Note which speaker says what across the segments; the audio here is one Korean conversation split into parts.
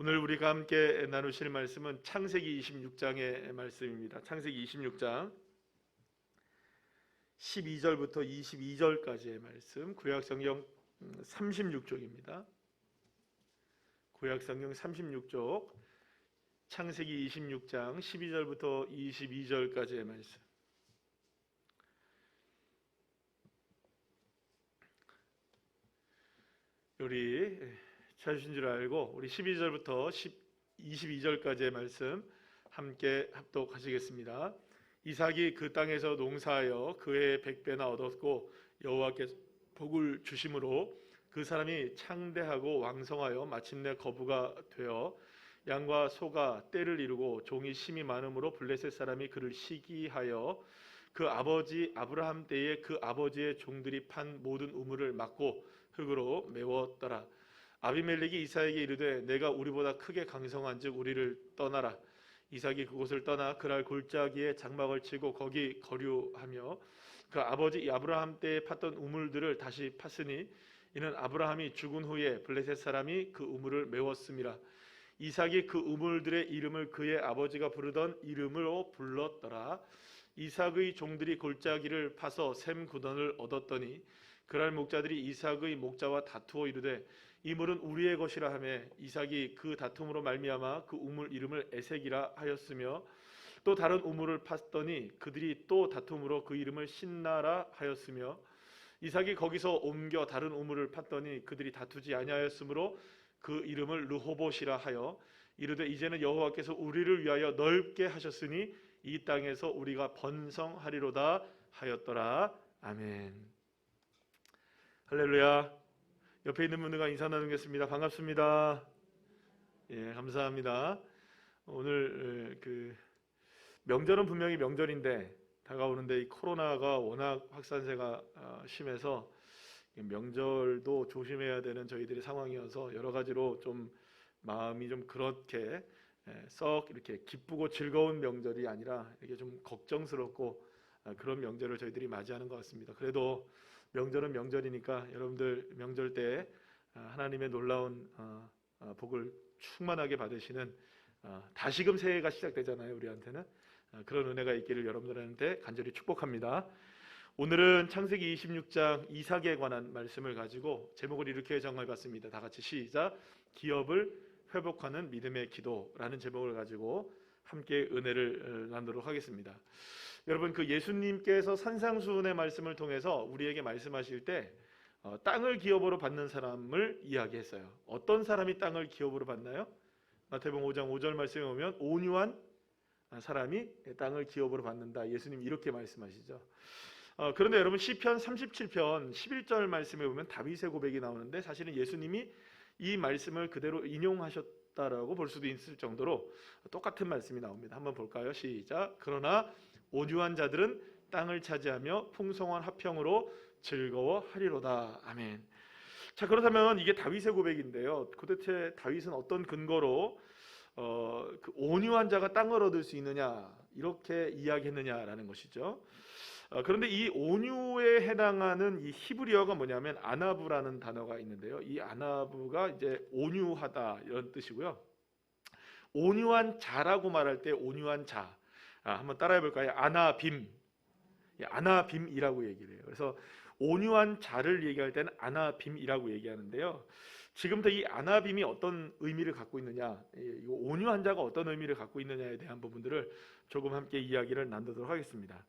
Speaker 1: 오늘 우리가 함께 나누실 말씀은 창세기 26장의 말씀입니다. 창세기 26장 12절부터 22절까지의 말씀, 구약성경 36쪽입니다. 구약성경 36쪽 창세기 26장 12절부터 22절까지의 말씀. 우리 찾으신 줄 알고 우리 12절부터 22절까지의 말씀 함께 합독하시겠습니다. 이삭이 그 땅에서 농사하여 그의 100배나 얻었고 여호와께서 복을 주심으로 그 사람이 창대하고 왕성하여 마침내 거부가 되어 양과 소가 떼를 이루고 종이 심이 많음으로 블레셋 사람이 그를 시기하여 그 아버지 아브라함 때에 그 아버지의 종들이 판 모든 우물을 막고 흙으로 메웠더라. 아비멜렉이 이삭에게 이르되 내가 우리보다 크게 강성한즉 우리를 떠나라. 이삭이 그곳을 떠나 그랄 골짜기에 장막을 치고 거기 거류하며 그 아버지 아브라함 때에 팠던 우물들을 다시 팠으니 이는 아브라함이 죽은 후에 블레셋 사람이 그 우물을 메웠음이라. 이삭이 그 우물들의 이름을 그의 아버지가 부르던 이름으로 불렀더라. 이삭의 종들이 골짜기를 파서 샘 구덩을 얻었더니 그랄 목자들이 이삭의 목자와 다투어 이르되 이 물은 우리의 것이라 하며 이삭이 그 다툼으로 말미암아 그 우물 이름을 에색이라 하였으며 또 다른 우물을 팠더니 그들이 또 다툼으로 그 이름을 신나라 하였으며 이삭이 거기서 옮겨 다른 우물을 팠더니 그들이 다투지 아니하였으므로 그 이름을 르호봇이라 하여 이르되 이제는 여호와께서 우리를 위하여 넓게 하셨으니 이 땅에서 우리가 번성하리로다 하였더라. 아멘. 할렐루야. 옆에 있는 분들과 인사 나누겠습니다. 반갑습니다. 예, 감사합니다. 오늘 명절은 분명히 명절인데 다가오는데 이 코로나가 워낙 확산세가 심해서 명절도 조심해야 되는 저희들의 상황이어서 여러 가지로 좀 마음이 좀 그렇게 썩 이렇게 기쁘고 즐거운 명절이 아니라 이게 좀 걱정스럽고 그런 명절을 저희들이 맞이하는 것 같습니다. 그래도 명절은 명절이니까 여러분들 명절 때 하나님의 놀라운 복을 충만하게 받으시는 다시금 새해가 시작되잖아요. 우리한테는 그런 은혜가 있기를 여러분들한테 간절히 축복합니다. 오늘은 창세기 26장 이삭에 관한 말씀을 가지고 제목을 이렇게 정해봤습니다. 다 같이 시작. 기업을 회복하는 믿음의 기도라는 제목을 가지고 함께 은혜를 나누도록 하겠습니다. 여러분, 그 예수님께서 산상수훈의 말씀을 통해서 우리에게 말씀하실 때 땅을 기업으로 받는 사람을 이야기했어요. 어떤 사람이 땅을 기업으로 받나요? 마태복음 5장 5절 말씀에 보면 온유한 사람이 땅을 기업으로 받는다. 예수님 이렇게 말씀하시죠. 그런데 여러분, 시편 37편 11절 말씀에 보면 다윗의 고백이 나오는데 사실은 예수님이 이 말씀을 그대로 인용하셨다라고 볼 수도 있을 정도로 똑같은 말씀이 나옵니다. 한번 볼까요? 시작. 그러나 온유한 자들은 땅을 차지하며 풍성한 화평으로 즐거워하리로다. 아멘. 자, 그렇다면 이게 다윗의 고백인데요. 도대체 다윗은 어떤 근거로 그 온유한 자가 땅을 얻을 수 있느냐 이렇게 이야기했느냐라는 것이죠. 그런데 이 온유에 해당하는 이 히브리어가 뭐냐면 아나부라는 단어가 있는데요. 이 아나부가 이제 온유하다 이런 뜻이고요. 온유한 자라고 말할 때 온유한 자, 한번 따라해 볼까요? 아나빔, 아나빔이라고 얘기를 해요. 그래서 온유한 자를 얘기할 때는 아나빔이라고 얘기하는데요. 지금부터 이 아나빔이 어떤 의미를 갖고 있느냐, 이 온유한 자가 어떤 의미를 갖고 있느냐에 대한 부분들을 조금 함께 이야기를 나누도록 하겠습니다.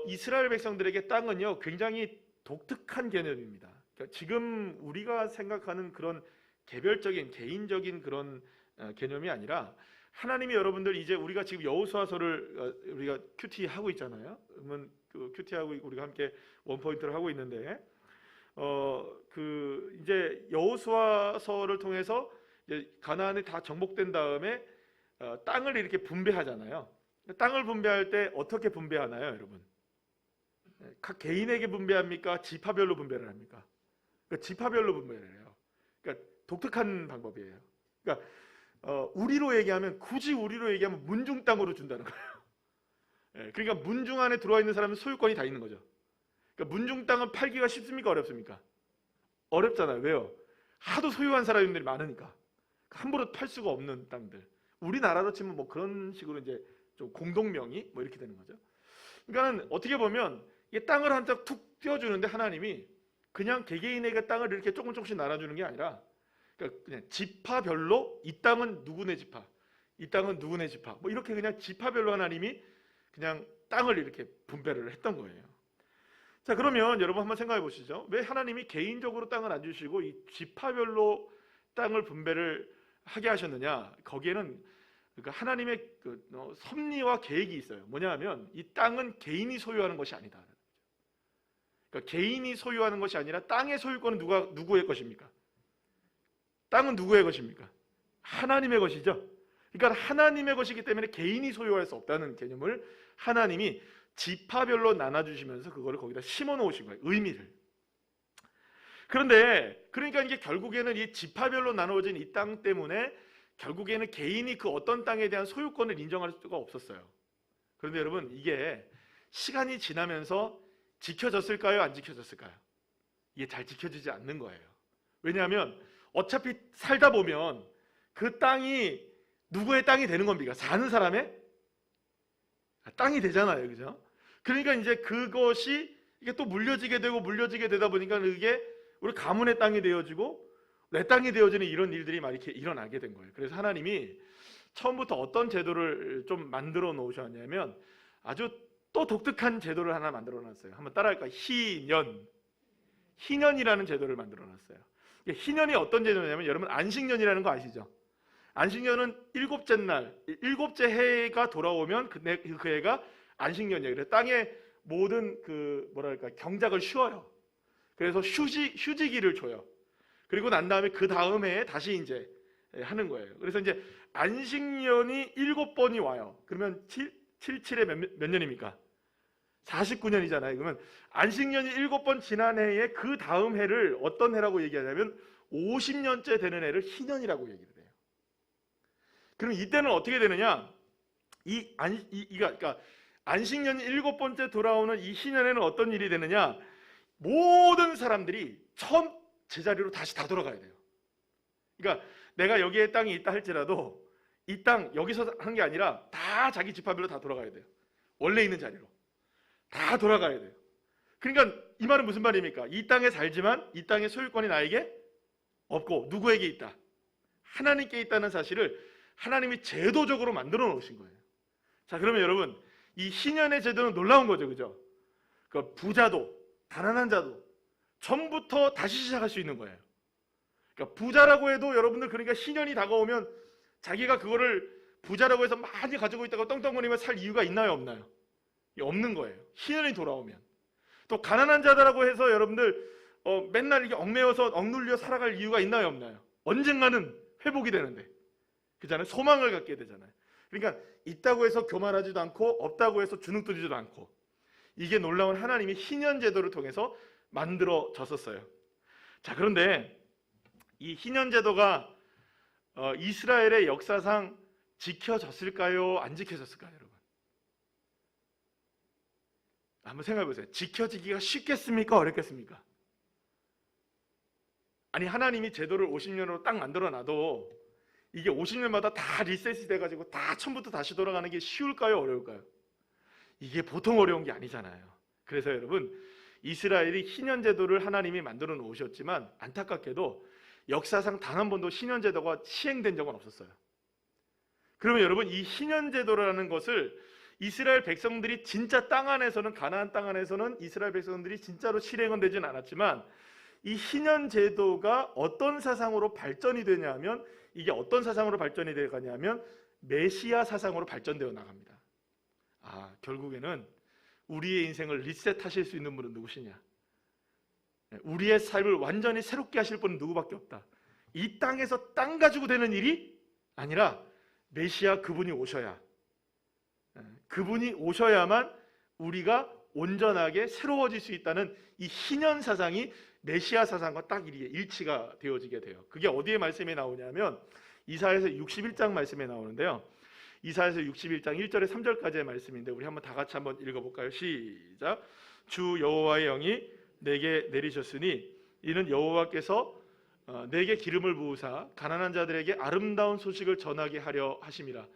Speaker 1: 이스라엘 백성들에게 땅은요 굉장히 독특한 개념입니다. 그러니까 지금 우리가 생각하는 그런 개별적인 개인적인 그런 개념이 아니라 하나님이 여러분들 이제 우리가 지금 여호수아서를 우리가 큐티 하고 있잖아요. 그러면 그 큐티 하고 우리가 함께 원포인트를 하고 있는데 그 이제 여호수아서를 통해서 이제 가나안이 다 정복된 다음에 땅을 이렇게 분배하잖아요. 땅을 분배할 때 어떻게 분배하나요, 여러분? 각 개인에게 분배합니까? 지파별로 분배를 합니까? 그러니까 지파별로 분배를 해요. 그러니까 독특한 방법이에요. 그러니까 우리로 얘기하면 굳이 우리로 얘기하면 문중 땅으로 준다는 거예요. 그러니까 문중 안에 들어와 있는 사람은 소유권이 다 있는 거죠. 그러니까 문중 땅은 팔기가 쉽습니까? 어렵습니까? 어렵잖아요. 왜요? 하도 소유한 사람들이 많으니까. 함부로 팔 수가 없는 땅들. 우리나라로 치면 뭐 그런 식으로 이제 좀 공동명의 뭐 이렇게 되는 거죠. 그러니까 어떻게 보면 이 땅을 한짝 툭 띄워주는데 하나님이 그냥 개개인에게 땅을 이렇게 조금씩 나눠주는 게 아니라 그냥 지파별로 이 땅은 누구네 지파, 이 땅은 누구네 지파, 뭐 이렇게 그냥 지파별로 하나님이 그냥 땅을 이렇게 분배를 했던 거예요. 자, 그러면 여러분 한번 생각해 보시죠. 왜 하나님이 개인적으로 땅을 안 주시고 이 지파별로 땅을 분배를 하게 하셨느냐? 거기에는 그러니까 하나님의 섭리와 계획이 있어요. 뭐냐 하면 이 땅은 개인이 소유하는 것이 아니다. 그러니까 개인이 소유하는 것이 아니라 땅의 소유권은 누구의 것입니까? 땅은 누구의 것입니까? 하나님의 것이죠. 그러니까 하나님의 것이기 때문에 개인이 소유할 수 없다는 개념을 하나님이 지파별로 나눠주시면서 그거를 거기다 심어 놓으신 거예요. 의미를. 그런데 그러니까 이게 결국에는 이 지파별로 나누어진 이 땅 때문에 결국에는 개인이 그 어떤 땅에 대한 소유권을 인정할 수가 없었어요. 그런데 여러분, 이게 시간이 지나면서 지켜졌을까요? 안 지켜졌을까요? 이게 잘 지켜지지 않는 거예요. 왜냐하면 어차피 살다 보면 그 땅이 누구의 땅이 되는 겁니까? 사는 사람의 땅이 되잖아요. 그죠? 그러니까 이제 그것이 이게 또 물려지게 되다 보니까 이게 우리 가문의 땅이 되어지고 내 땅이 되어지는 이런 일들이 막 이렇게 일어나게 된 거예요. 그래서 하나님이 처음부터 어떤 제도를 좀 만들어 놓으셨냐면 아주 또 독특한 제도를 하나 만들어 놨어요. 한번 따라할까요? 희년이라는 제도를 만들어 놨어요. 희년이 어떤 제도냐면 여러분 안식년이라는 거 아시죠? 안식년은 일곱째 날, 일곱째 해가 돌아오면 그 해가 안식년이에요. 그래서 땅의 모든 경작을 쉬어요. 그래서 휴지기를 줘요. 그리고 난 다음에 그 다음 해에 다시 이제 하는 거예요. 그래서 이제 안식년이 7번이 와요. 그러면 77에 몇 년입니까? 49년이잖아요. 그러면 안식년이 7번 지난 해에 그 다음 해를 어떤 해라고 얘기하냐면 50년째 되는 해를 희년이라고 얘기를 해요. 그럼 이때는 어떻게 되느냐? 그러니까 안식년이 7번째 돌아오는 이 희년에는 어떤 일이 되느냐? 모든 사람들이 처음 제자리로 다시 다 돌아가야 돼요. 그러니까 내가 여기에 땅이 있다 할지라도 이 땅 여기서 한 게 아니라 다 자기 지파별로 다 돌아가야 돼요. 원래 있는 자리로 다 돌아가야 돼요. 그러니까 이 말은 무슨 말입니까? 이 땅에 살지만 이 땅의 소유권이 나에게 없고 누구에게 있다? 하나님께 있다는 사실을 하나님이 제도적으로 만들어 놓으신 거예요. 자, 그러면 여러분 이 희년의 제도는 놀라운 거죠. 그죠? 그러니까 부자도 가난한 자도 처음부터 다시 시작할 수 있는 거예요. 그러니까 부자라고 해도 여러분들 그러니까 희년이 다가오면 자기가 그거를 부자라고 해서 많이 가지고 있다가 떵떵거리며 살 이유가 있나요? 없나요? 없는 거예요. 희년이 돌아오면. 또 가난한 자다라고 해서 여러분들 맨날 이게 얽매여서 억눌려 살아갈 이유가 있나요? 없나요? 언젠가는 회복이 되는데. 그잖아요. 소망을 갖게 되잖아요. 그러니까 있다고 해서 교만하지도 않고 없다고 해서 주눅들지도 않고 이게 놀라운 하나님의 희년 제도를 통해서 만들어졌었어요. 자, 그런데 이 희년 제도가 이스라엘의 역사상 지켜졌을까요? 안 지켜졌을까요, 여러분? 한번 생각해 보세요. 지켜지기가 쉽겠습니까? 어렵겠습니까? 아니, 하나님이 제도를 50년으로 딱 만들어 놔도 이게 50년마다 다 리셋이 돼가지고 다 처음부터 다시 돌아가는 게 쉬울까요? 어려울까요? 이게 보통 어려운 게 아니잖아요. 그래서 여러분, 이스라엘이 희년 제도를 하나님이 만들어 놓으셨지만 안타깝게도 역사상 단 한 번도 희년 제도가 시행된 적은 없었어요. 그러면 여러분, 이 희년 제도라는 것을 이스라엘 백성들이 진짜 땅 안에서는, 가나안 땅 안에서는 이스라엘 백성들이 진짜로 실행은 되진 않았지만 이 희년 제도가 어떤 사상으로 발전이 되냐면, 이게 어떤 사상으로 발전이 되가냐면 메시아 사상으로 발전되어 나갑니다. 결국에는 우리의 인생을 리셋하실 수 있는 분은 누구시냐? 우리의 삶을 완전히 새롭게 하실 분은 누구밖에 없다. 이 땅에서 땅 가지고 되는 일이 아니라 메시아 그분이 오셔야, 그분이 오셔야만 우리가 온전하게 새로워질 수 있다는 이 희년 사상이 메시아 사상과 딱 일치가 되어지게 돼요. 그게 어디에 말씀에 나오냐면 이사야서 61장 말씀에 나오는데요. 이사야서 61장 1절에 3절까지의 말씀인데 우리 한번 다 같이 한번 읽어볼까요? 시작. 주 여호와의 영이 내게 내리셨으니 이는 여호와께서 내게 기름을 부으사 가난한 자들에게 아름다운 소식을 전하게 하려 하심이라.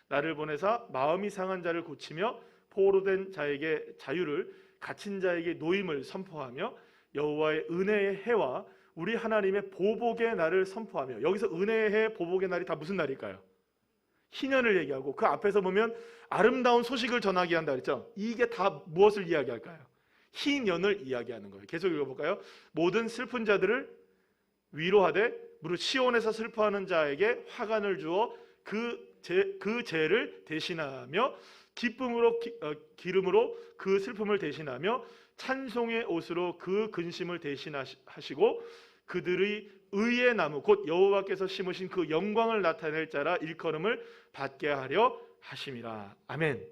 Speaker 1: 나를 보내사 마음이 상한 자를 고치며 포로된 자에게 자유를, 갇힌 자에게 노임을 선포하며 여호와의 은혜의 해와 우리 하나님의 보복의 날을 선포하며. 여기서 은혜의 해, 보복의 날이 다 무슨 날일까요? 희년을 얘기하고 그 앞에서 보면 아름다운 소식을 전하게 한다 그랬죠. 이게 다 무엇을 이야기할까요? 희년을 이야기하는 거예요. 계속 읽어볼까요? 모든 슬픈 자들을 위로하되 무릇 시온에서 슬퍼하는 자에게 화관을 주어 그 죄를 대신하며 기쁨으로 기름으로 그 슬픔을 대신하며 찬송의 옷으로 그 근심을 대신하시고 그들의 의의 나무 곧 여호와께서 심으신 그 영광을 나타낼 자라 일컬음을 받게 하려 하심이라. 아멘.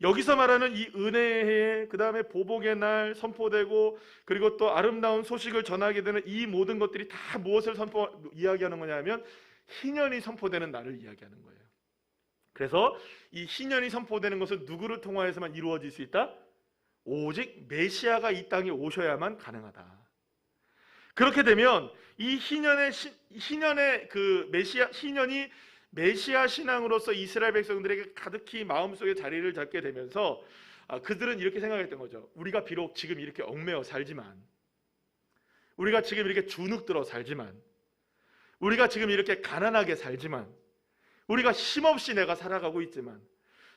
Speaker 1: 여기서 말하는 이 은혜의 해, 그 다음에 보복의 날 선포되고 그리고 또 아름다운 소식을 전하게 되는 이 모든 것들이 다 무엇을 이야기하는 거냐면 희년이 선포되는 날을 이야기하는 거예요. 그래서 이 희년이 선포되는 것은 누구를 통하여서만 이루어질 수 있다? 오직 메시아가 이 땅에 오셔야만 가능하다. 그렇게 되면 이 희년의 그 희년이 메시아 신앙으로서 이스라엘 백성들에게 가득히 마음속에 자리를 잡게 되면서 그들은 이렇게 생각했던 거죠. 우리가 비록 지금 이렇게 얽매여 살지만, 우리가 지금 이렇게 주눅들어 살지만, 우리가 지금 이렇게 가난하게 살지만, 우리가 힘없이 내가 살아가고 있지만,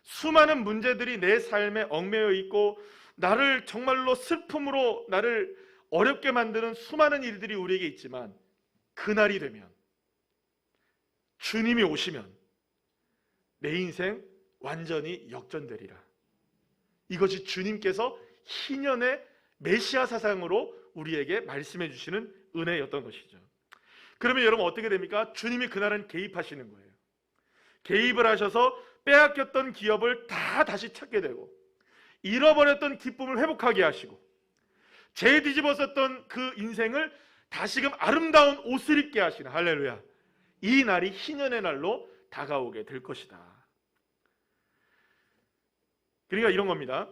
Speaker 1: 수많은 문제들이 내 삶에 얽매여 있고 나를 정말로 슬픔으로 나를 어렵게 만드는 수많은 일들이 우리에게 있지만, 그날이 되면, 주님이 오시면 내 인생 완전히 역전되리라. 이것이 주님께서 희년의 메시아 사상으로 우리에게 말씀해 주시는 은혜였던 것이죠. 그러면 여러분 어떻게 됩니까? 주님이 그날은 개입하시는 거예요. 개입을 하셔서 빼앗겼던 기업을 다 다시 찾게 되고 잃어버렸던 기쁨을 회복하게 하시고 재뒤집었었던 그 인생을 다시금 아름다운 옷을 입게 하시는, 할렐루야, 이 날이 희년의 날로 다가오게 될 것이다. 그러니까 이런 겁니다.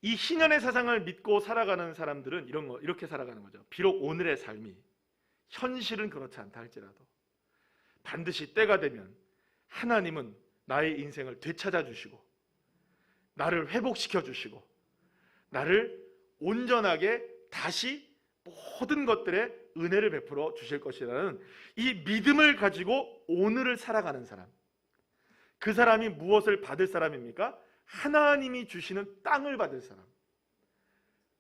Speaker 1: 이 희년의 사상을 믿고 살아가는 사람들은 이렇게 살아가는 거죠. 비록 오늘의 삶이 현실은 그렇지 않다 할지라도 반드시 때가 되면 하나님은 나의 인생을 되찾아 주시고 나를 회복시켜 주시고 나를 온전하게 다시 모든 것들의 은혜를 베풀어 주실 것이라는 이 믿음을 가지고 오늘을 살아가는 사람, 그 사람이 무엇을 받을 사람입니까? 하나님이 주시는 땅을 받을 사람.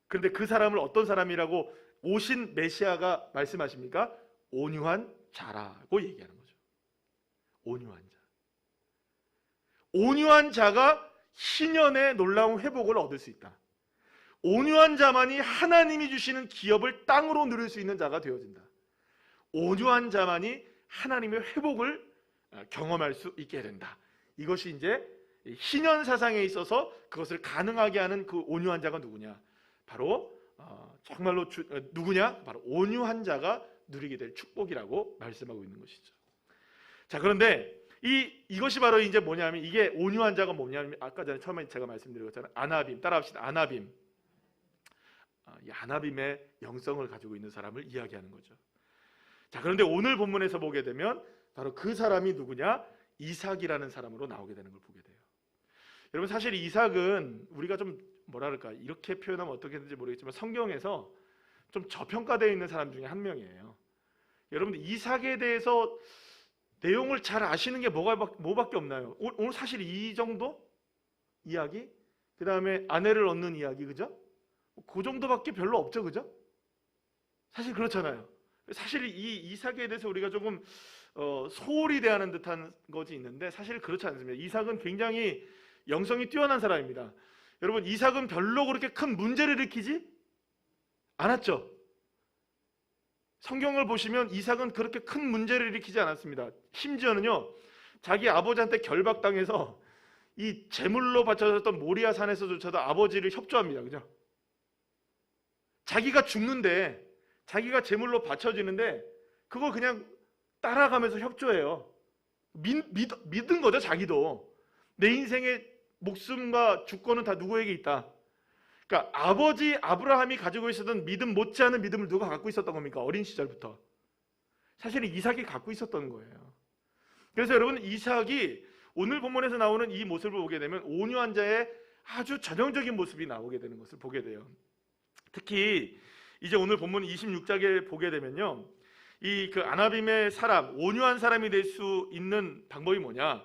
Speaker 1: 그런데 그 사람을 어떤 사람이라고 오신 메시아가 말씀하십니까? 온유한 자라고 얘기하는 거죠. 온유한 자. 온유한 자가 희년의 놀라운 회복을 얻을 수 있다. 온유한 자만이 하나님이 주시는 기업을 땅으로 누릴 수 있는 자가 되어진다. 온유한 자만이 하나님의 회복을 경험할 수 있게 된다. 이것이 이제 희년 사상에 있어서 그것을 가능하게 하는 그 온유한 자가 누구냐? 바로 정말로 누구냐? 바로 온유한 자가 누리게 될 축복이라고 말씀하고 있는 것이죠. 자, 그런데 이것이 바로 이제 뭐냐면, 이게 온유한 자가 뭐냐면, 아까 전에 처음에 제가 말씀드렸잖아요. 아나빔, 따라합시다. 아나빔. 이 아나빔의 영성을 가지고 있는 사람을 이야기하는 거죠. 자, 그런데 오늘 본문에서 보게 되면 바로 그 사람이 누구냐? 이삭이라는 사람으로 나오게 되는 걸 보게 돼요. 여러분, 사실 이삭은 우리가 좀 뭐랄까 이렇게 표현하면 어떻게 되는지 모르겠지만 성경에서 좀 저평가되어 있는 사람 중에 한 명이에요. 여러분들 이삭에 대해서 내용을 잘 아시는 게 뭐밖에 없나요? 오늘 사실 이 정도 이야기, 그 다음에 아내를 얻는 이야기, 그죠? 그 정도밖에 별로 없죠, 그죠? 사실 그렇잖아요. 사실 이 이삭에 대해서 우리가 조금 소홀히 대하는 듯한 것이 있는데 사실 그렇지 않습니다. 이삭은 굉장히 영성이 뛰어난 사람입니다. 여러분, 이삭은 별로 그렇게 큰 문제를 일으키지 않았죠. 성경을 보시면 이삭은 그렇게 큰 문제를 일으키지 않았습니다. 심지어는요, 자기 아버지한테 결박당해서 이 제물로 바쳐졌던 모리아 산에서조차도 아버지를 협조합니다. 그죠? 자기가 죽는데, 자기가 제물로 바쳐지는데 그걸 그냥 따라가면서 협조해요. 믿은 거죠. 자기도 내 인생의 목숨과 주권은 다 누구에게 있다. 그러니까 아버지 아브라함이 가지고 있었던 믿음 못지않은 믿음을 누가 갖고 있었던 겁니까? 어린 시절부터. 사실은 이삭이 갖고 있었던 거예요. 그래서 여러분, 이삭이 오늘 본문에서 나오는 이 모습을 보게 되면 온유한 자의 아주 전형적인 모습이 나오게 되는 것을 보게 돼요. 특히 이제 오늘 본문 26장에 보게 되면요, 이 그 아나빔의 사람, 온유한 사람이 될 수 있는 방법이 뭐냐?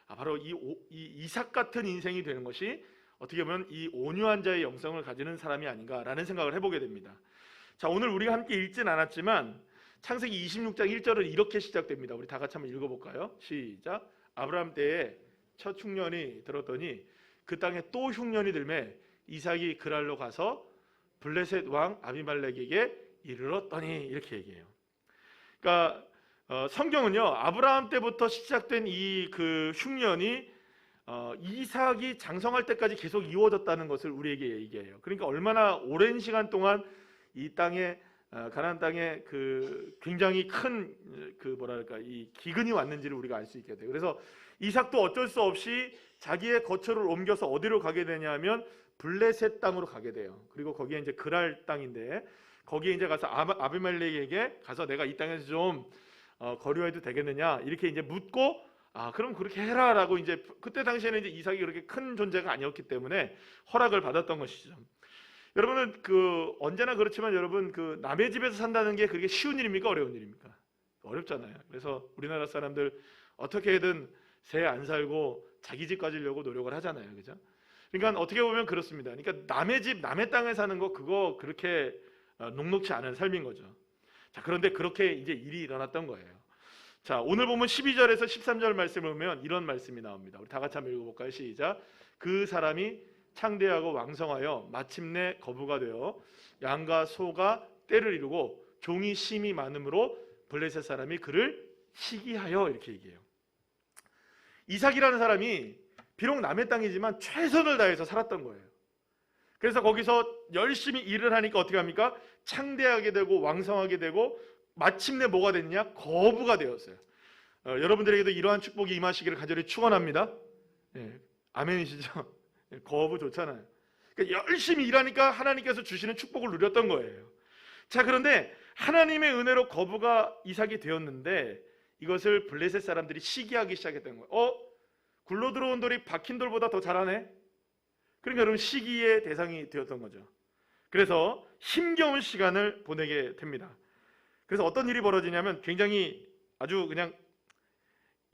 Speaker 1: 바로 이 이삭 같은 인생이 되는 것이 어떻게 보면 이 온유한 자의 영성을 가지는 사람이 아닌가라는 생각을 해보게 됩니다. 자, 오늘 우리가 함께 읽진 않았지만 창세기 26장 1절은 이렇게 시작됩니다. 우리 다 같이 한번 읽어볼까요? 시작. 아브라함 때에 첫 흉년이 들었더니 그 땅에 또 흉년이 들매 이삭이 그랄로 가서 블레셋 왕 아비멜렉에게 이르렀더니, 이렇게 얘기해요. 그러니까 성경은요, 아브라함 때부터 시작된 이 그 흉년이 이삭이 장성할 때까지 계속 이루어졌다는 것을 우리에게 얘기해요. 그러니까 얼마나 오랜 시간 동안 이 땅에, 가나안 땅에 그 굉장히 큰 그 뭐랄까 이 기근이 왔는지를 우리가 알 수 있게 돼요. 그래서 이삭도 어쩔 수 없이 자기의 거처를 옮겨서 어디로 가게 되냐면 블레셋 땅으로 가게 돼요. 그리고 거기에 이제 그랄 땅인데, 거기에 이제 가서 아비멜렉에게 가서 내가 이 땅에서 좀 거류해도 되겠느냐, 이렇게 이제 묻고, 그럼 그렇게 해라라고, 이제 그때 당시에는 이제 이삭이 그렇게 큰 존재가 아니었기 때문에 허락을 받았던 것이죠. 여러분은 그 언제나 그렇지만 여러분, 그 남의 집에서 산다는 게 그게 쉬운 일입니까, 어려운 일입니까? 어렵잖아요. 그래서 우리나라 사람들 어떻게든 새 안 살고 자기 집 가지려고 노력을 하잖아요, 그죠? 그러니까 어떻게 보면 그렇습니다. 그러니까 남의 집, 남의 땅에 사는 거, 그거 그렇게 녹록치 않은 삶인 거죠. 자, 그런데 그렇게 이제 일이 일어났던 거예요. 자, 오늘 보면 12절에서 13절 말씀을 보면 이런 말씀이 나옵니다. 우리 다 같이 한번 읽어볼까요? 시작. 그 사람이 창대하고 왕성하여 마침내 거부가 되어 양과 소가 떼를 이루고 종이 심이 많음으로 블레셋 사람이 그를 시기하여, 이렇게 얘기해요. 이삭이라는 사람이 비록 남의 땅이지만 최선을 다해서 살았던 거예요. 그래서 거기서 열심히 일을 하니까 어떻게 합니까? 창대하게 되고 왕성하게 되고 마침내 뭐가 됐냐? 거부가 되었어요. 여러분들에게도 이러한 축복이 임하시기를 간절히 축원합니다. 아멘이시죠? 거부 좋잖아요. 그러니까 열심히 일하니까 하나님께서 주시는 축복을 누렸던 거예요. 자, 그런데 하나님의 은혜로 거부가 이삭이 되었는데 이것을 블레셋 사람들이 시기하기 시작했던 거예요. 굴러 들어온 돌이 박힌 돌보다 더 잘하네. 그러니까 여러분, 시기의 대상이 되었던 거죠. 그래서 힘겨운 시간을 보내게 됩니다. 그래서 어떤 일이 벌어지냐면 굉장히 아주 그냥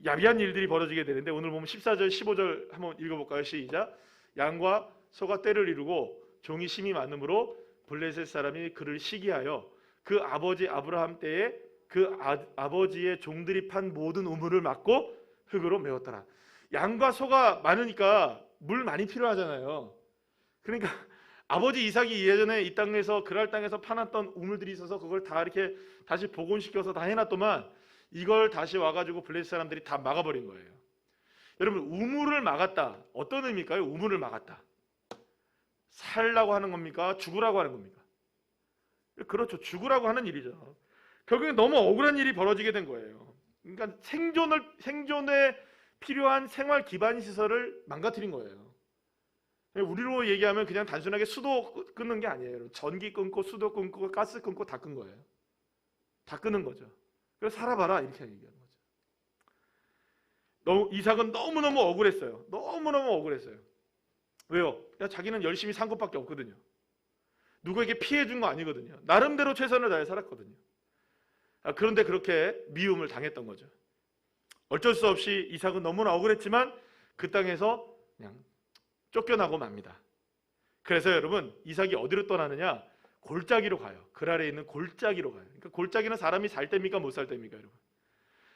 Speaker 1: 야비한 일들이 벌어지게 되는데, 오늘 보면 14절 15절 한번 읽어볼까요? 시작. 양과 소가 떼를 이루고 종이 심이 많음으로 블레셋 사람이 그를 시기하여 그 아버지 아브라함 때에 그 아버지의 종들이 판 모든 우물을 막고 흙으로 메웠더라. 양과 소가 많으니까 물 많이 필요하잖아요. 그러니까 아버지 이삭이 예전에 이 땅에서 그랄 땅에서 파놨던 우물들이 있어서 그걸 다 이렇게 다시 복원시켜서 다 해놨더만 이걸 다시 와가지고 블레셋 사람들이 다 막아버린 거예요. 여러분, 우물을 막았다, 어떤 의미일까요? 우물을 막았다, 살라고 하는 겁니까? 죽으라고 하는 겁니까? 그렇죠, 죽으라고 하는 일이죠. 결국에 너무 억울한 일이 벌어지게 된 거예요. 그러니까 생존에 필요한 생활 기반 시설을 망가뜨린 거예요. 우리로 얘기하면 그냥 단순하게 수도 끊는 게 아니에요. 전기 끊고 수도 끊고 가스 끊고 다 끈 거예요. 다 끄는 거죠. 그래서 살아봐라, 이렇게 얘기하는 거죠. 이삭은 너무너무 억울했어요. 너무너무 억울했어요. 왜요? 자기는 열심히 산 것밖에 없거든요. 누구에게 피해 준 거 아니거든요. 나름대로 최선을 다해 살았거든요. 그런데 그렇게 미움을 당했던 거죠. 어쩔 수 없이 이삭은 너무나 억울했지만 그 땅에서 그냥 쫓겨나고 맙니다. 그래서 여러분, 이삭이 어디로 떠나느냐? 골짜기로 가요. 그랄에 있는 골짜기로 가요. 그러니까 골짜기는 사람이 살 때입니까, 못 살 때입니까, 여러분?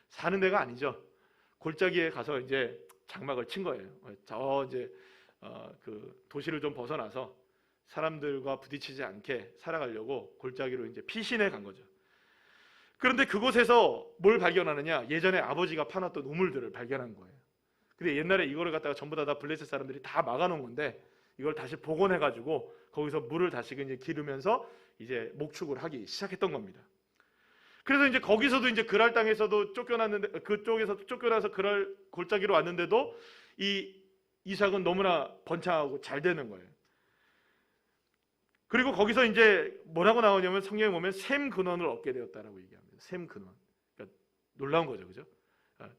Speaker 1: 사는 데가 아니죠. 골짜기에 가서 이제 장막을 친 거예요. 이제 그 도시를 좀 벗어나서 사람들과 부딪히지 않게 살아가려고 골짜기로 이제 피신해 간 거죠. 그런데 그곳에서 뭘 발견하느냐? 예전에 아버지가 파놨던 우물들을 발견한 거예요. 근데 옛날에 이거를 갖다가 전부 다 블레셋 사람들이 다 막아놓은 건데 이걸 다시 복원해가지고 거기서 물을 다시 이제 기르면서 이제 목축을 하기 시작했던 겁니다. 그래서 이제 거기서도 이제 그랄 땅에서도 쫓겨났는데, 그쪽에서 쫓겨나서 그랄 골짜기로 왔는데도 이 이삭은 너무나 번창하고 잘 되는 거예요. 그리고 거기서 이제 뭐라고 나오냐면 성경에 보면 샘 근원을 얻게 되었다라고 얘기합니다. 샘 근원. 그러니까 놀라운 거죠, 그죠?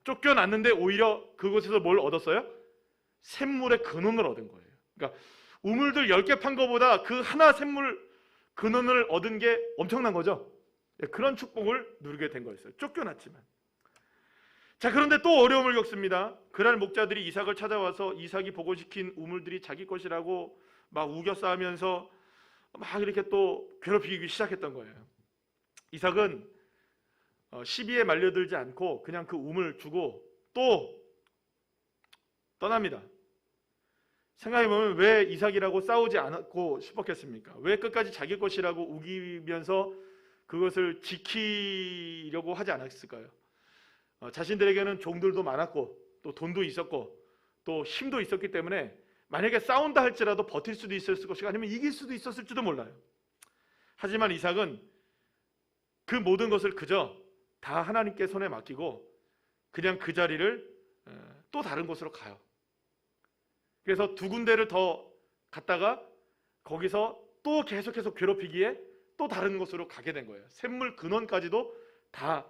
Speaker 1: 쫓겨났는데 오히려 그곳에서 뭘 얻었어요? 샘물의 근원을 얻은 거예요. 그러니까 우물들 10개 판 거보다 그 하나 샘물 근원을 얻은 게 엄청난 거죠. 그런 축복을 누리게 된 거였어요. 쫓겨났지만. 자, 그런데 또 어려움을 겪습니다. 그날 목자들이 이삭을 찾아와서 이삭이 보고 시킨 우물들이 자기 것이라고 막 우겨 싸우면서 막 이렇게 또 괴롭히기 시작했던 거예요. 이삭은 시비에 말려들지 않고 그냥 그 우물 주고 또 떠납니다. 생각해보면 왜 이삭이라고 싸우지 않고 싶었겠습니까? 왜 끝까지 자기 것이라고 우기면서 그것을 지키려고 하지 않았을까요? 자신들에게는 종들도 많았고 또 돈도 있었고 또 힘도 있었기 때문에 만약에 싸운다 할지라도 버틸 수도 있었을 것이고 아니면 이길 수도 있었을지도 몰라요. 하지만 이삭은 그 모든 것을 그저 다 하나님께 손에 맡기고 그냥 그 자리를 또 다른 곳으로 가요. 그래서 두 군데를 더 갔다가 거기서 또 계속해서 괴롭히기에 또 다른 곳으로 가게 된 거예요. 샘물 근원까지도 다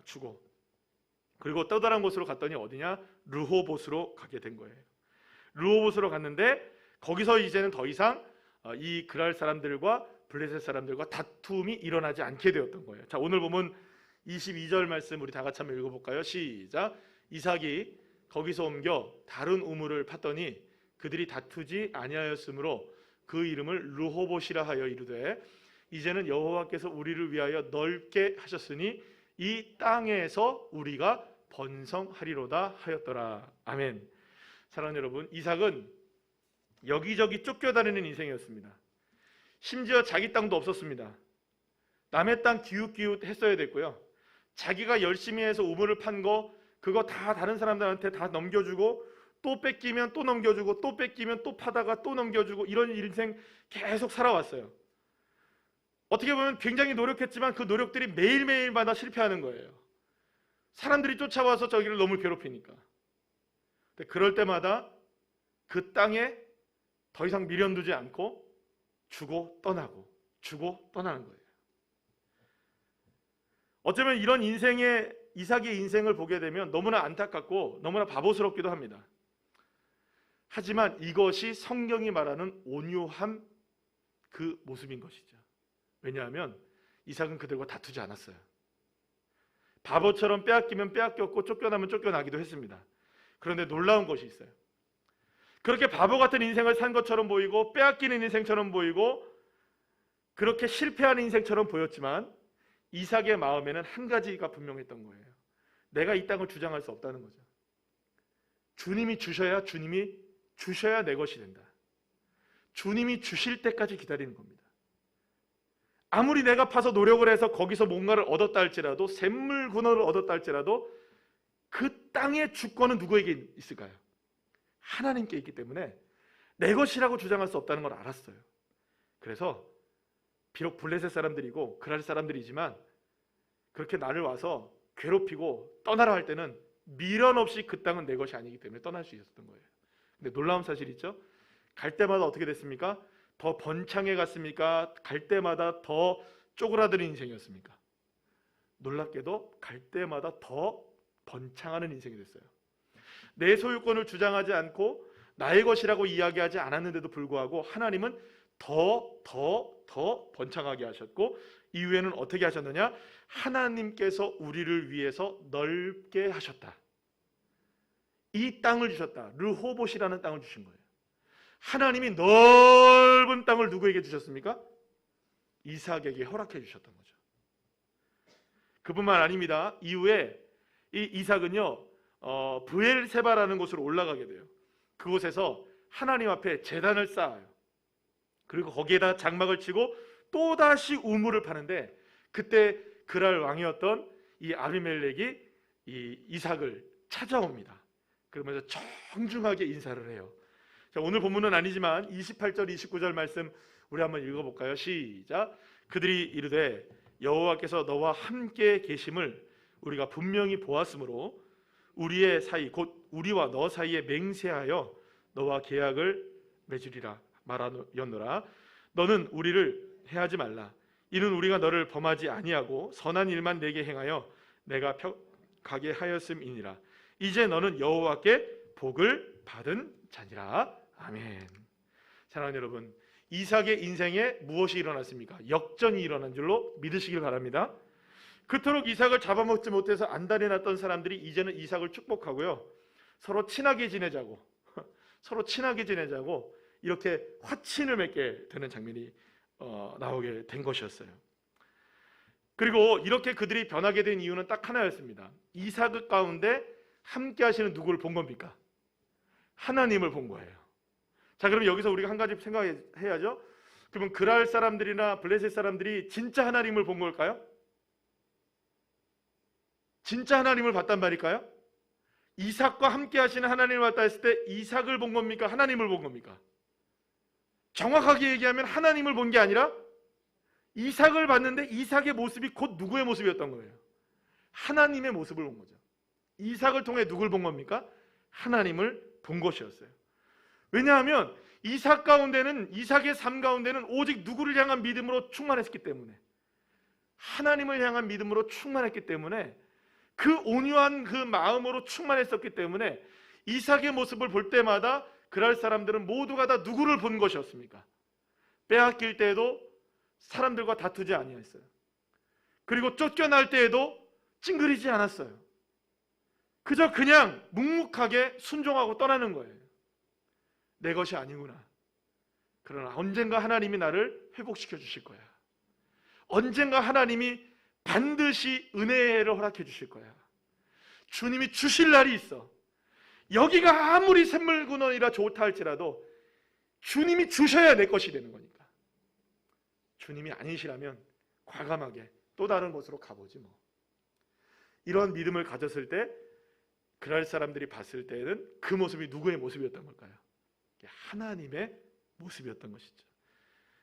Speaker 1: 주고, 그리고 또 다른 곳으로 갔더니 어디냐? 르호봇으로 가게 된 거예요. 르호봇으로 갔는데 거기서 이제는 더 이상 이 그랄 사람들과 블레셋 사람들과 다툼이 일어나지 않게 되었던 거예요. 자, 오늘 보면 22절 말씀 우리 다 같이 한번 읽어볼까요? 시작. 이삭이 거기서 옮겨 다른 우물을 팠더니 그들이 다투지 아니하였으므로 그 이름을 르호봇이라 하여 이르되 이제는 여호와께서 우리를 위하여 넓게 하셨으니 이 땅에서 우리가 번성하리로다 하였더라. 아멘. 사랑하는 여러분, 이삭은 여기저기 쫓겨다니는 인생이었습니다. 심지어 자기 땅도 없었습니다. 남의 땅 기웃기웃 했어야 됐고요. 자기가 열심히 해서 우물을 판 거 그거 다 다른 사람들한테 다 넘겨주고 또 뺏기면 또 넘겨주고 또 뺏기면 또 파다가 또 넘겨주고 이런 인생 계속 살아왔어요. 어떻게 보면 굉장히 노력했지만 그 노력들이 매일매일마다 실패하는 거예요. 사람들이 쫓아와서 저기를 너무 괴롭히니까. 근데 그럴 때마다 그 땅에 더 이상 미련 두지 않고 주고 떠나고 주고 떠나는 거예요. 어쩌면 이런 이삭의 인생을 보게 되면 너무나 안타깝고 너무나 바보스럽기도 합니다. 하지만 이것이 성경이 말하는 온유함 그 모습인 것이죠. 왜냐하면 이삭은 그들과 다투지 않았어요. 바보처럼 빼앗기면 빼앗겼고 쫓겨나면 쫓겨나기도 했습니다. 그런데 놀라운 것이 있어요. 그렇게 바보 같은 인생을 산 것처럼 보이고 빼앗기는 인생처럼 보이고 그렇게 실패하는 인생처럼 보였지만 이삭의 마음에는 한 가지가 분명했던 거예요. 내가 이 땅을 주장할 수 없다는 거죠. 주님이 주셔야 내 것이 된다. 주님이 주실 때까지 기다리는 겁니다. 아무리 내가 파서 노력을 해서 거기서 뭔가를 얻었다 할지라도 샘물 근원을 얻었다 할지라도 그 땅의 주권은 누구에게 있을까요? 하나님께 있기 때문에 내 것이라고 주장할 수 없다는 걸 알았어요. 그래서 비록 블레셋 사람들이고 그랄 사람들이지만 그렇게 나를 와서 괴롭히고 떠나라 할 때는 미련 없이 그 땅은 내 것이 아니기 때문에 떠날 수 있었던 거예요. 근데 놀라운 사실 있죠? 갈 때마다 어떻게 됐습니까? 더 번창해 갔습니까? 갈 때마다 더 쪼그라드는 인생이었습니까? 놀랍게도 갈 때마다 더 번창하는 인생이 됐어요. 내 소유권을 주장하지 않고 나의 것이라고 이야기하지 않았는데도 불구하고 하나님은 더 번창하게 하셨고 이후에는 어떻게 하셨느냐? 하나님께서 우리를 위해서 넓게 하셨다. 이 땅을 주셨다. 르호봇이라는 땅을 주신 거예요. 하나님이 넓은 땅을 누구에게 주셨습니까? 이삭에게 허락해 주셨던 거죠. 그뿐만 아닙니다. 이후에 이 이삭은요 브엘세바라는 곳으로 올라가게 돼요. 그곳에서 하나님 앞에 제단을 쌓아요. 그리고 거기에다 장막을 치고 또다시 우물을 파는데 그때 그랄 왕이었던 이 아비멜렉이 이 이삭을 찾아옵니다. 그러면서 정중하게 인사를 해요. 자, 오늘 본문은 아니지만 28절 29절 말씀 우리 한번 읽어볼까요? 시작. 그들이 이르되 여호와께서 너와 함께 계심을 우리가 분명히 보았으므로 우리의 사이 곧 우리와 너 사이에 맹세하여 너와 계약을 맺으리라 말하였노라. 너는 우리를 해하지 말라. 이는 우리가 너를 범하지 아니하고 선한 일만 내게 행하여 내가 가게 하였음이니라. 이제 너는 여호와께 복을 받은 자니라. 아멘. 사랑하는 여러분, 이삭의 인생에 무엇이 일어났습니까? 역전이 일어난 줄로 믿으시길 바랍니다. 그토록 이삭을 잡아먹지 못해서 안달이 났던 사람들이 이제는 이삭을 축복하고요, 서로 친하게 지내자고 이렇게 화친을 맺게 되는 장면이 나오게 된 것이었어요. 그리고 이렇게 그들이 변하게 된 이유는 딱 하나였습니다. 이삭 가운데 함께 하시는 누구를 본 겁니까? 하나님을 본 거예요. 자, 그럼 여기서 우리가 한 가지 생각해야죠. 그러면 그랄 사람들이나 블레셋 사람들이 진짜 하나님을 본 걸까요? 진짜 하나님을 봤단 말일까요? 이삭과 함께 하시는 하나님을 봤다 했을 때 이삭을 본 겁니까? 하나님을 본 겁니까? 정확하게 얘기하면 하나님을 본 게 아니라 이삭을 봤는데 이삭의 모습이 곧 누구의 모습이었던 거예요? 하나님의 모습을 본 거죠. 이삭을 통해 누굴 본 겁니까? 하나님을 본 것이었어요. 왜냐하면 이삭의 삶 가운데는 오직 누구를 향한 믿음으로 충만했기 때문에, 하나님을 향한 믿음으로 충만했기 때문에, 그 온유한 그 마음으로 충만했었기 때문에 이삭의 모습을 볼 때마다 그럴 사람들은 모두가 다 누구를 본 것이었습니까? 빼앗길 때에도 사람들과 다투지 아니했어요. 그리고 쫓겨날 때에도 찡그리지 않았어요. 그저 그냥 묵묵하게 순종하고 떠나는 거예요. 내 것이 아니구나. 그러나 언젠가 하나님이 나를 회복시켜 주실 거야. 언젠가 하나님이 반드시 은혜를 허락해 주실 거야. 주님이 주실 날이 있어. 여기가 아무리 샘물군원이라 좋다 할지라도 주님이 주셔야 내 것이 되는 거니까. 주님이 아니시라면 과감하게 또 다른 곳으로 가보지 뭐. 이런 믿음을 가졌을 때 그럴 사람들이 봤을 때는 그 모습이 누구의 모습이었던 걸까요? 하나님의 모습이었던 것이죠.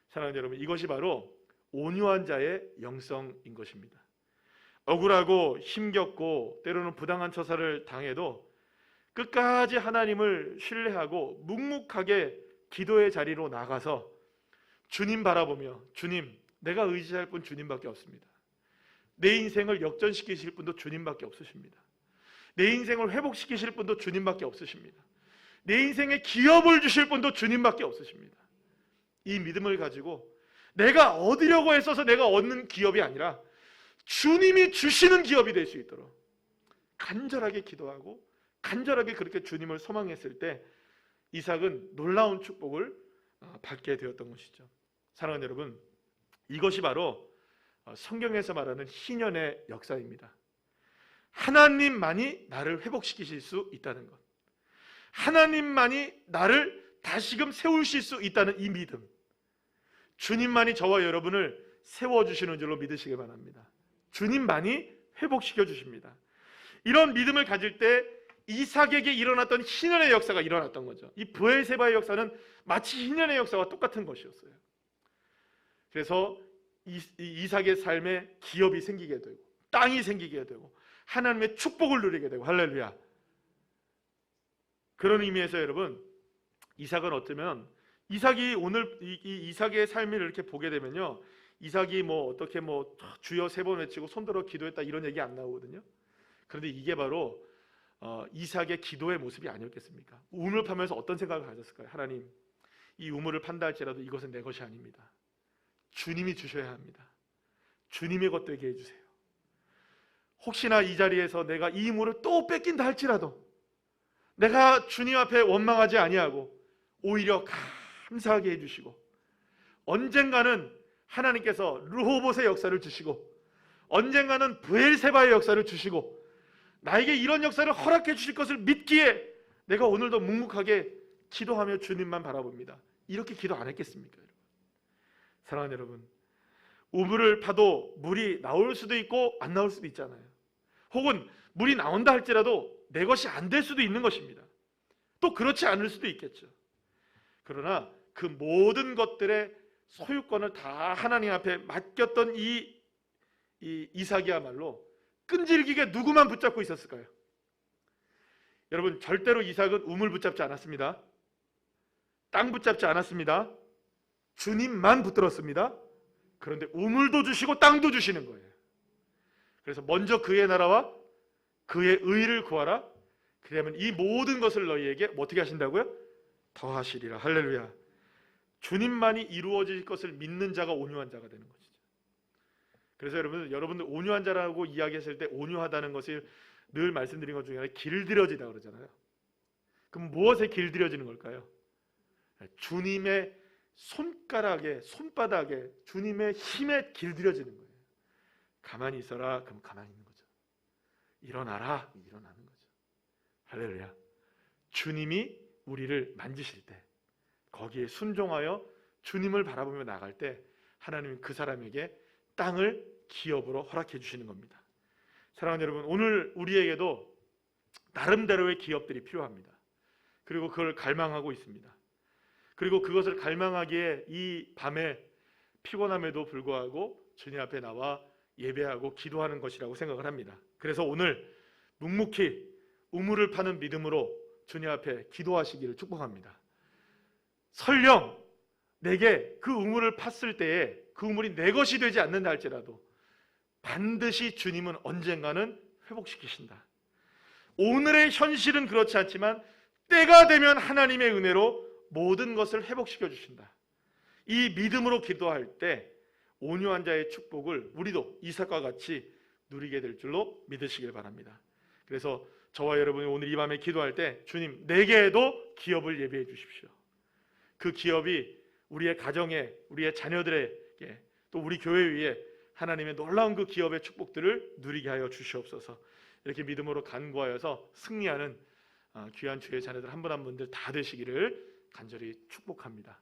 Speaker 1: 사랑하는 여러분, 이것이 바로 온유한 자의 영성인 것입니다. 억울하고 힘겹고 때로는 부당한 처사를 당해도 끝까지 하나님을 신뢰하고 묵묵하게 기도의 자리로 나가서 주님 바라보며, 주님, 내가 의지할 분 주님밖에 없습니다. 내 인생을 역전시키실 분도 주님밖에 없으십니다. 내 인생을 회복시키실 분도 주님밖에 없으십니다. 내 인생에 기업을 주실 분도 주님밖에 없으십니다. 이 믿음을 가지고 내가 얻으려고 애써서 내가 얻는 기업이 아니라 주님이 주시는 기업이 될 수 있도록 간절하게 기도하고 간절하게 그렇게 주님을 소망했을 때 이삭은 놀라운 축복을 받게 되었던 것이죠. 사랑하는 여러분, 이것이 바로 성경에서 말하는 희년의 역사입니다. 하나님만이 나를 회복시키실 수 있다는 것, 하나님만이 나를 다시금 세우실 수 있다는 이 믿음, 주님만이 저와 여러분을 세워주시는 줄로 믿으시기 바랍니다. 주님만이 회복시켜 주십니다. 이런 믿음을 가질 때 이삭에게 일어났던 희년의 역사가 일어났던 거죠. 이 브엘세바의 역사는 마치 희년의 역사와 똑같은 것이었어요. 그래서 이삭의 삶에 기업이 생기게 되고 땅이 생기게 되고 하나님의 축복을 누리게 되고, 할렐루야. 그런 의미에서 여러분, 이삭은 어쩌면 이삭이 오늘 이삭의 삶을 이렇게 보게 되면요, 이삭이 어떻게 주여 3번 외치고 손들어 기도했다 이런 얘기 안 나오거든요. 그런데 이게 바로 이삭의 기도의 모습이 아니었겠습니까? 우물 파면서 어떤 생각을 가졌을까요? 하나님, 이 우물을 판다 할지라도 이것은 내 것이 아닙니다. 주님이 주셔야 합니다. 주님의 것 되게 해주세요. 혹시나 이 자리에서 내가 이 우물을 또 뺏긴다 할지라도 내가 주님 앞에 원망하지 아니하고 오히려 감사하게 해주시고, 언젠가는 하나님께서 르호봇의 역사를 주시고 언젠가는 브엘세바의 역사를 주시고 나에게 이런 역사를 허락해 주실 것을 믿기에 내가 오늘도 묵묵하게 기도하며 주님만 바라봅니다. 이렇게 기도 안 했겠습니까? 여러분? 사랑하는 여러분, 우물을 파도 물이 나올 수도 있고 안 나올 수도 있잖아요. 혹은 물이 나온다 할지라도 내 것이 안 될 수도 있는 것입니다. 또 그렇지 않을 수도 있겠죠. 그러나 그 모든 것들의 소유권을 다 하나님 앞에 맡겼던 이 이삭이야말로 끈질기게 누구만 붙잡고 있었을까요? 여러분, 절대로 이삭은 우물 붙잡지 않았습니다. 땅 붙잡지 않았습니다. 주님만 붙들었습니다. 그런데 우물도 주시고 땅도 주시는 거예요. 그래서 먼저 그의 나라와 그의 의를 구하라. 그러면 이 모든 것을 너희에게 어떻게 하신다고요? 더하시리라. 할렐루야. 주님만이 이루어질 것을 믿는 자가 온유한 자가 되는 것이죠. 그래서 여러분들 온유한 자라고 이야기했을 때 온유하다는 것을 늘 말씀드린 것 중에 하나 길들여지다 그러잖아요. 그럼 무엇에 길들여지는 걸까요? 주님의 손가락에, 손바닥에, 주님의 힘에 길들여지는 거예요. 가만히 있어라. 그럼 가만히 있는 거죠. 일어나라. 일어나는 거죠. 할렐루야. 주님이 우리를 만지실 때, 거기에 순종하여 주님을 바라보며 나갈 때 하나님은 그 사람에게 땅을 기업으로 허락해 주시는 겁니다. 사랑하는 여러분, 오늘 우리에게도 나름대로의 기업들이 필요합니다. 그리고 그걸 갈망하고 있습니다. 그리고 그것을 갈망하기에 이 밤에 피곤함에도 불구하고 주님 앞에 나와 예배하고 기도하는 것이라고 생각을 합니다. 그래서 오늘 묵묵히 우물을 파는 믿음으로 주님 앞에 기도하시기를 축복합니다. 설령 내게 그 우물을 팠을 때에 그 우물이 내 것이 되지 않는다 할지라도 반드시 주님은 언젠가는 회복시키신다. 오늘의 현실은 그렇지 않지만 때가 되면 하나님의 은혜로 모든 것을 회복시켜 주신다. 이 믿음으로 기도할 때 온유한 자의 축복을 우리도 이삭과 같이 누리게 될 줄로 믿으시길 바랍니다. 그래서 저와 여러분이 오늘 이 밤에 기도할 때 주님 내게도 기업을 예비해 주십시오. 그 기업이 우리의 가정에, 우리의 자녀들에게, 또 우리 교회 위에 하나님의 놀라운 그 기업의 축복들을 누리게 하여 주시옵소서. 이렇게 믿음으로 간구하여서 승리하는 귀한 주의 자녀들 한 분 한 분들 다 되시기를 간절히 축복합니다.